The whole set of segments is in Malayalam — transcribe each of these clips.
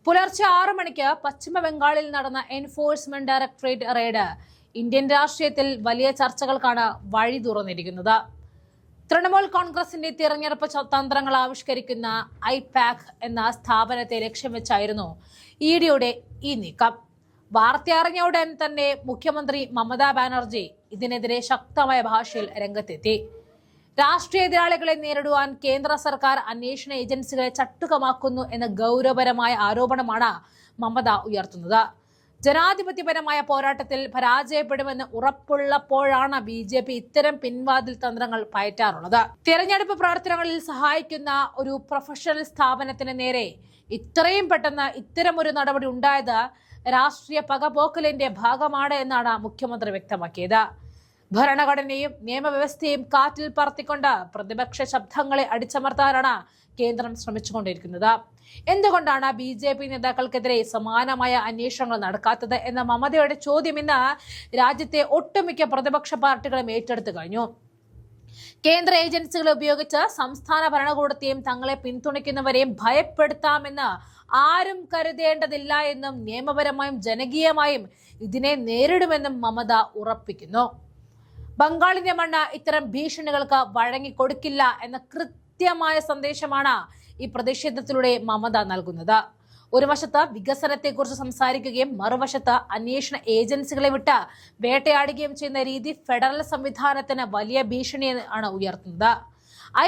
പുലർച്ചെ 6 മണിക്ക് പശ്ചിമ ബംഗാളിൽ നടന്ന എൻഫോഴ്സ്മെന്റ് ഡയറക്ടറേറ്റ് റെയ്ഡ് ഇന്ത്യൻ രാഷ്ട്രീയത്തിൽ വലിയ ചർച്ചകൾക്കാണ് വഴി തുറന്നിരിക്കുന്നത്. തൃണമൂൽ കോൺഗ്രസിന്റെ തിരഞ്ഞെടുപ്പ് തന്ത്രങ്ങൾ ആവിഷ്കരിക്കുന്ന ഐപാക് എന്ന സ്ഥാപനത്തെ ലക്ഷ്യം വെച്ചായിരുന്നു ഇഡിയുടെ ഈ നീക്കം. വാർത്ത അറിഞ്ഞ ഉടൻ തന്നെ മുഖ്യമന്ത്രി മമതാ ബാനർജി ഇതിനെതിരെ ശക്തമായ ഭാഷയിൽ രംഗത്തെത്തി. രാഷ്ട്രീയ എതിരാളികളെ നേരിടുവാൻ കേന്ദ്ര സർക്കാർ അന്വേഷണ ഏജൻസികളെ ചട്ടുകമാക്കുന്നു എന്ന ഗൗരവപരമായ ആരോപണമാണ് മമത ഉയർത്തുന്നത്. ജനാധിപത്യപരമായ പോരാട്ടത്തിൽ പരാജയപ്പെടുമെന്ന് ഉറപ്പുള്ളപ്പോഴാണ് BJP ഇത്തരം പിൻവാതിൽ തന്ത്രങ്ങൾ പയറ്റാറുള്ളത്. തിരഞ്ഞെടുപ്പ് പ്രവർത്തനങ്ങളിൽ സഹായിക്കുന്ന ഒരു പ്രൊഫഷണൽ സ്ഥാപനത്തിന് നേരെ ഇത്രയും പെട്ടെന്ന് ഇത്തരമൊരു നടപടി ഉണ്ടായത് രാഷ്ട്രീയ പകപോക്കലിന്റെ ഭാഗമാണ് എന്നാണ് മുഖ്യമന്ത്രി വ്യക്തമാക്കിയത്. ഭരണഘടനയും നിയമവ്യവസ്ഥയും കാറ്റിൽ പറത്തിക്കൊണ്ട് പ്രതിപക്ഷ ശബ്ദങ്ങളെ അടിച്ചമർത്താനാണ് കേന്ദ്രം ശ്രമിച്ചുകൊണ്ടിരിക്കുന്നത്. എന്തുകൊണ്ടാണ് BJP നേതാക്കൾക്കെതിരെ സമാനമായ അന്വേഷണങ്ങൾ നടക്കാത്തത് എന്ന മമതയുടെ ചോദ്യം ഇന്ന് രാജ്യത്തെ ഒട്ടുമിക്ക പ്രതിപക്ഷ പാർട്ടികളും ഏറ്റെടുത്തു കഴിഞ്ഞു. കേന്ദ്ര ഏജൻസികളെ ഉപയോഗിച്ച് സംസ്ഥാന ഭരണകൂടത്തെയും തങ്ങളെ പിന്തുണയ്ക്കുന്നവരെയും ഭയപ്പെടുത്താമെന്ന് ആരും കരുതേണ്ടതില്ല എന്നും നിയമപരമായും ജനകീയമായും ഇതിനെ നേരിടുമെന്നും മമത ഉറപ്പിക്കുന്നു. ബംഗാളിന്റെ മണ്ണ് ഇത്തരം ഭീഷണികൾക്ക് വഴങ്ങിക്കൊടുക്കില്ല എന്ന കൃത്യമായ സന്ദേശമാണ് ഈ പ്രതിഷേധത്തിലൂടെ മമത നൽകുന്നത്. ഒരു വശത്ത് വികസനത്തെക്കുറിച്ച് സംസാരിക്കുകയും മറുവശത്ത് അന്വേഷണ ഏജൻസികളെ വിട്ട് വേട്ടയാടുകയും ചെയ്യുന്ന രീതി ഫെഡറൽ സംവിധാനത്തിന് വലിയ ഭീഷണിയാണ് ഉയർത്തുന്നത്.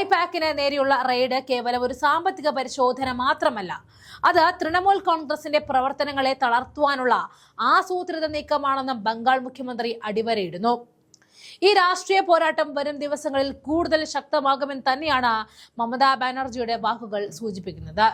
ഐപാക്കിന് നേരെയുള്ള റെയ്ഡ് കേവലം ഒരു സാമ്പത്തിക പരിശോധന മാത്രമല്ല, അത് തൃണമൂൽ കോൺഗ്രസിന്റെ പ്രവർത്തനങ്ങളെ തളർത്തുവാനുള്ള ആസൂത്രിത നീക്കമാണെന്നും ബംഗാൾ മുഖ്യമന്ത്രി അടിവരയിടുന്നു. ഈ രാഷ്ട്രീയ പോരാട്ടം വരും ദിവസങ്ങളിൽ കൂടുതൽ ശക്തമാകുമെന്ന് തന്നെയാണ് മമതാ ബാനർജിയുടെ വാക്കുകൾ സൂചിപ്പിക്കുന്നത്.